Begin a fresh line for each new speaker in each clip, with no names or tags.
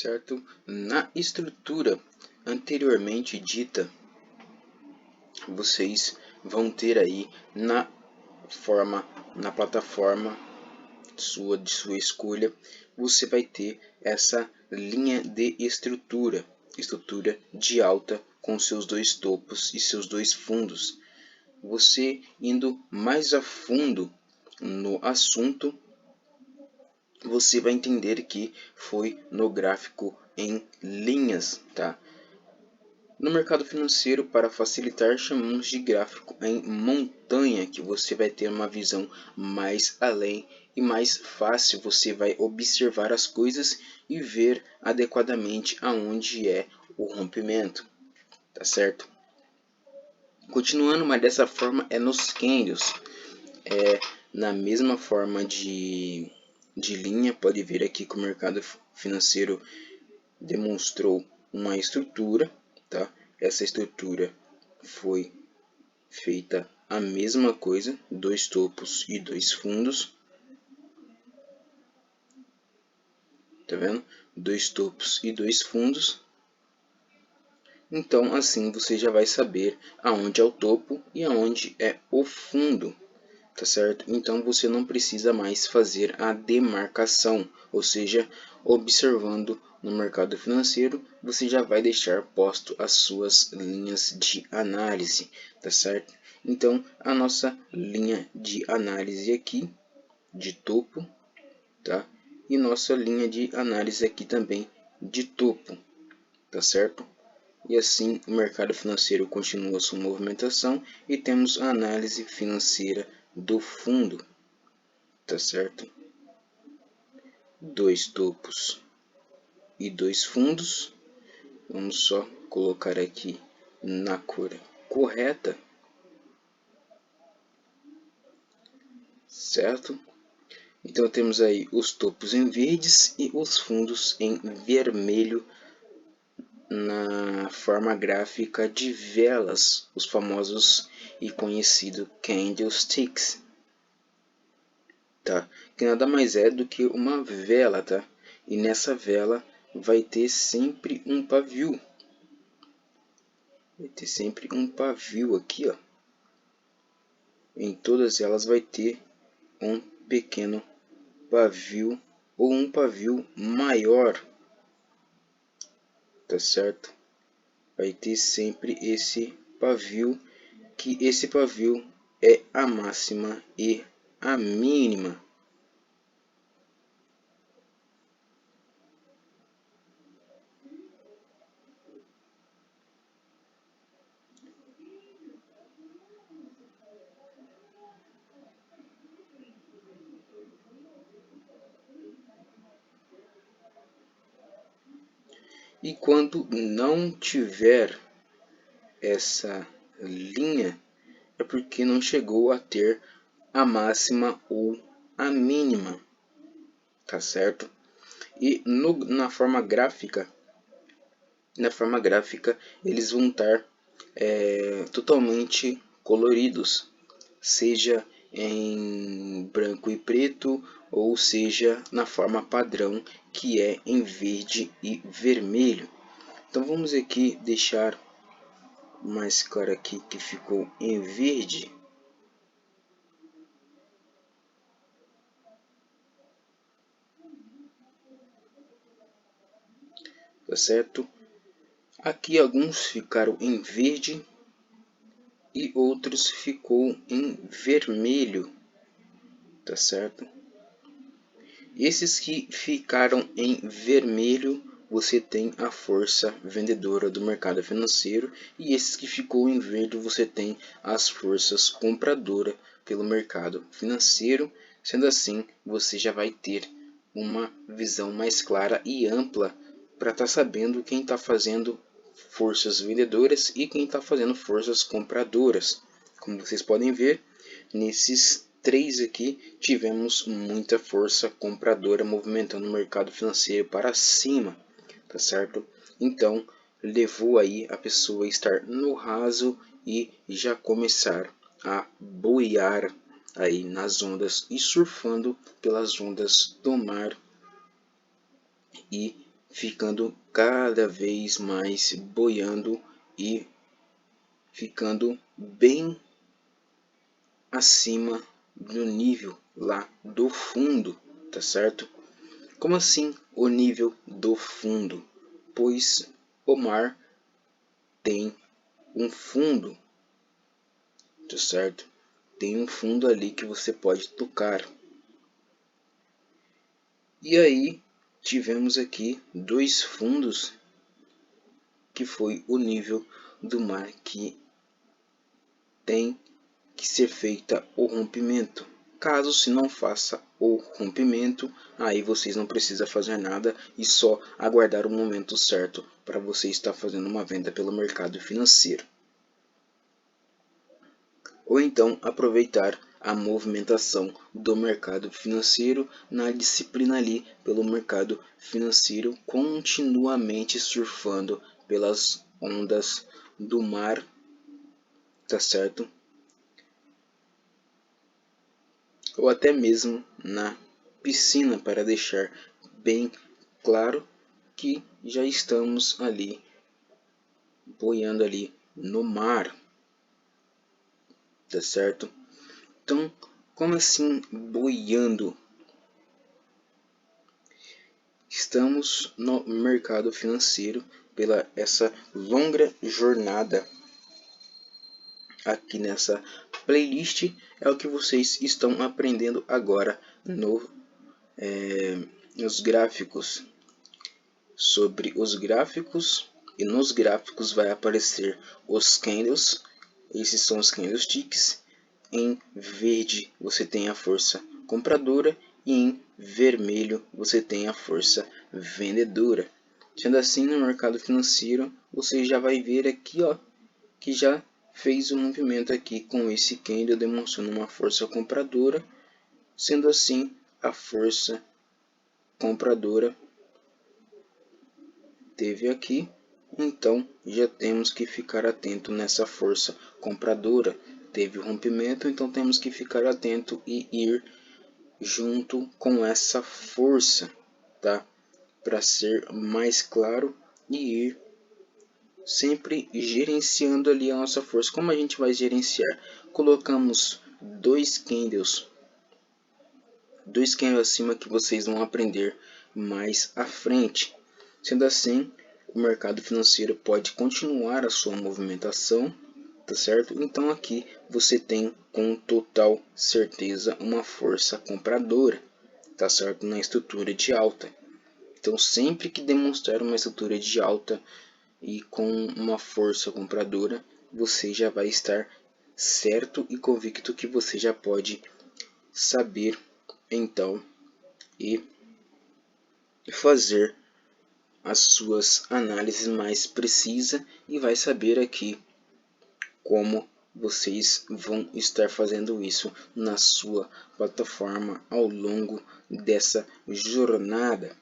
certo? Na estrutura anteriormente dita, vocês vão ter aí na plataforma de sua escolha, você vai ter essa linha de estrutura de alta com seus dois topos e seus dois fundos. Você indo mais a fundo no assunto, você vai entender que foi no gráfico em linhas, tá? No mercado financeiro, para facilitar, chamamos de gráfico em montanha, que você vai ter uma visão mais além e mais fácil. Você vai observar as coisas e ver adequadamente aonde é o rompimento, tá certo? Continuando, mas dessa forma é nos candles, na mesma forma de linha. Pode ver aqui que o mercado financeiro demonstrou uma estrutura, tá? Essa estrutura foi feita a mesma coisa, dois topos e dois fundos, tá vendo? Dois topos e dois fundos. Então assim você já vai saber aonde é o topo e aonde é o fundo, tá certo? Então você não precisa mais fazer a demarcação, ou seja, observando no mercado financeiro, você já vai deixar posto as suas linhas de análise, tá certo? Então a nossa linha de análise aqui de topo, tá? E nossa linha de análise aqui também de topo, tá certo? E assim o mercado financeiro continua sua movimentação e temos a análise financeira do fundo, tá certo? Dois topos e dois fundos. Vamos só colocar aqui na cor correta, certo? Então temos aí os topos em verdes e os fundos em vermelho na forma gráfica de velas, os famosos e conhecidos candlesticks, tá? Que nada mais é do que uma vela, tá? E nessa vela vai ter sempre um pavio. Vai ter sempre um pavio aqui, ó. Em todas elas vai ter um pequeno pavio ou um pavio maior, tá certo? Vai ter sempre esse pavio, que esse pavio é a máxima e a mínima. E quando não tiver essa linha, é porque não chegou a ter a máxima ou a mínima, tá certo? E na forma gráfica, eles vão estar totalmente coloridos, seja em branco e preto, ou seja na forma padrão, que é em verde e vermelho. Então vamos aqui deixar mais claro aqui que ficou em verde. Tá certo? Aqui alguns ficaram em verde e outros ficou em vermelho, tá certo? Esses que ficaram em vermelho, você tem a força vendedora do mercado financeiro, e esses que ficou em verde, você tem as forças compradora pelo mercado financeiro. Sendo assim, você já vai ter uma visão mais clara e ampla para estar sabendo quem está fazendo forças vendedoras e quem está fazendo forças compradoras. Como vocês podem ver, nesses três aqui tivemos muita força compradora movimentando o mercado financeiro para cima, tá certo? Então levou aí a pessoa a estar no raso e já começar a boiar aí nas ondas e surfando pelas ondas do mar e ficando cada vez mais boiando e ficando bem acima do nível lá do fundo, tá certo? Como assim o nível do fundo? Pois o mar tem um fundo, tá certo? Tem um fundo ali que você pode tocar. E aí tivemos aqui dois fundos, que foi o nível do mar que tem que ser feita o rompimento. Caso se não faça o rompimento, aí vocês não precisam fazer nada e só aguardar o momento certo para você estar fazendo uma venda pelo mercado financeiro. Ou então aproveitar a movimentação do mercado financeiro na disciplina ali pelo mercado financeiro, continuamente surfando pelas ondas do mar, tá certo? Ou até mesmo na piscina, para deixar bem claro que já estamos ali boiando ali no mar, tá certo? Então, como assim boiando? Estamos no mercado financeiro pela essa longa jornada aqui nessa playlist. É o que vocês estão aprendendo agora nos gráficos, sobre os gráficos, e nos gráficos vai aparecer os candles. Esses são os candlesticks. Em verde você tem a força compradora e em vermelho você tem a força vendedora. Sendo assim, no mercado financeiro você já vai ver aqui, ó, que já fez um movimento aqui com esse candle demonstrando uma força compradora. Sendo assim, a força compradora teve aqui, então já temos que ficar atento nessa força compradora. Teve o rompimento, então temos que ficar atento e ir junto com essa força, tá? Para ser mais claro e ir sempre gerenciando ali a nossa força. Como a gente vai gerenciar? Colocamos dois candles acima, que vocês vão aprender mais à frente. Sendo assim, o mercado financeiro pode continuar a sua movimentação, tá certo? Então aqui você tem com total certeza uma força compradora, tá certo? Na estrutura de alta. Então sempre que demonstrar uma estrutura de alta e com uma força compradora, você já vai estar certo e convicto que você já pode saber então e fazer as suas análises mais precisas, e vai saber aqui como vocês vão estar fazendo isso na sua plataforma ao longo dessa jornada,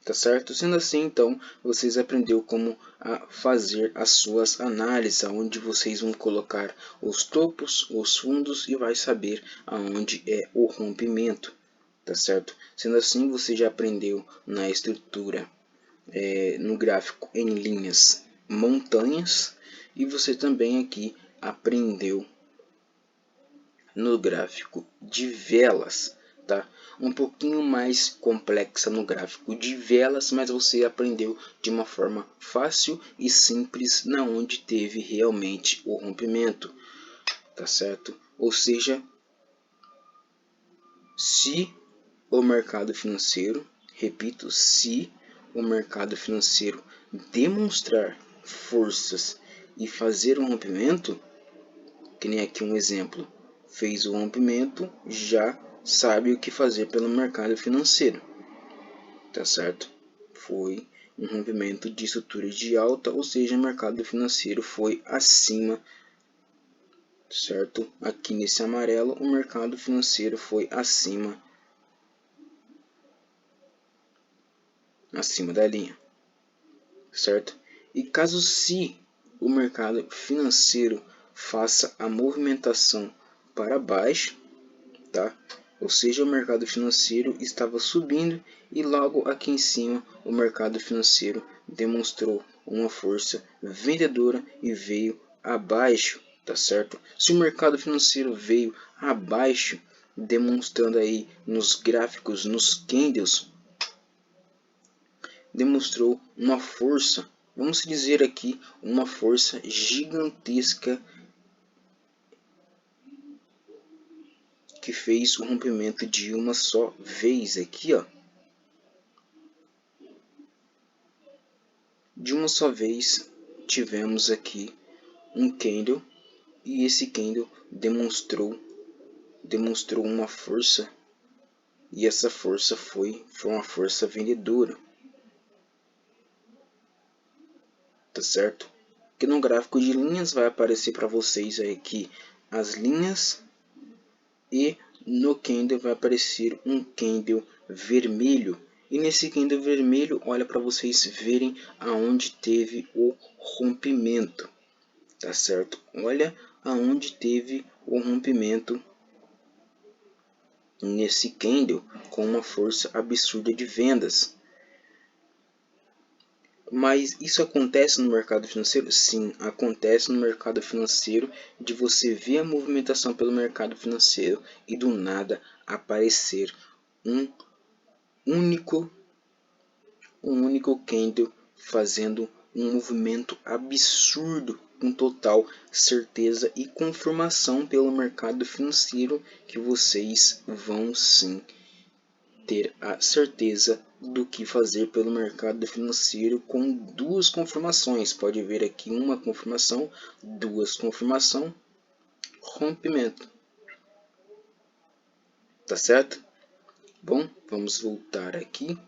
tá certo? Sendo assim, então, vocês aprenderam como a fazer as suas análises, onde vocês vão colocar os topos, os fundos, e vai saber aonde é o rompimento, tá certo? Sendo assim, você já aprendeu na estrutura, no gráfico em linhas, montanhas, e você também aqui aprendeu no gráfico de velas, tá? Um pouquinho mais complexa no gráfico de velas, mas você aprendeu de uma forma fácil e simples, na onde teve realmente o rompimento, tá certo? Ou seja, se o mercado financeiro, repito, se o mercado financeiro demonstrar forças e fazer um rompimento, que nem aqui um exemplo, fez o rompimento, já sabe o que fazer pelo mercado financeiro, tá certo? Foi um rompimento de estrutura de alta, ou seja, o mercado financeiro foi acima, certo? Aqui nesse amarelo, o mercado financeiro foi acima da linha, certo? E caso se o mercado financeiro faça a movimentação para baixo, tá? Ou seja, o mercado financeiro estava subindo e logo aqui em cima o mercado financeiro demonstrou uma força vendedora e veio abaixo, tá certo? Se o mercado financeiro veio abaixo, demonstrando aí nos gráficos, nos candles, demonstrou uma força, vamos dizer aqui, uma força gigantesca que fez o rompimento de uma só vez aqui, ó. De uma só vez tivemos aqui um candle e esse candle demonstrou uma força, e essa força foi uma força vendedora, tá certo? Que no gráfico de linhas vai aparecer para vocês aqui as linhas, e no candle vai aparecer um candle vermelho, e nesse candle vermelho, olha para vocês verem aonde teve o rompimento, tá certo? Olha aonde teve o rompimento nesse candle com uma força absurda de vendas. Mas isso acontece no mercado financeiro? Sim, acontece no mercado financeiro, de você ver a movimentação pelo mercado financeiro e do nada aparecer um único candle fazendo um movimento absurdo, com total certeza e confirmação pelo mercado financeiro que vocês vão sim ter a certeza do que fazer pelo mercado financeiro com duas confirmações. Pode ver aqui uma confirmação, duas confirmação, rompimento. Tá certo? Bom, vamos voltar aqui,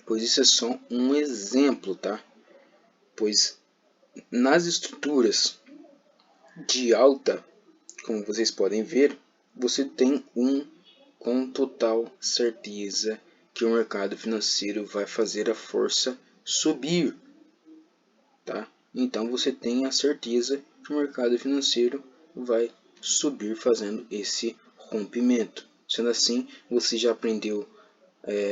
pois isso é só um exemplo, tá? Pois nas estruturas de alta, como vocês podem ver, você tem com total certeza que o mercado financeiro vai fazer a força subir, tá? Então você tem a certeza que o mercado financeiro vai subir fazendo esse rompimento. Sendo assim, você já aprendeu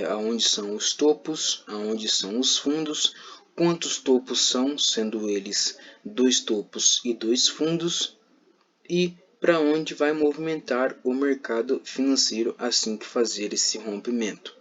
aonde são os topos, aonde são os fundos, quantos topos são, sendo eles 2 topos e 2 fundos, e para onde vai movimentar o mercado financeiro assim que fazer esse rompimento.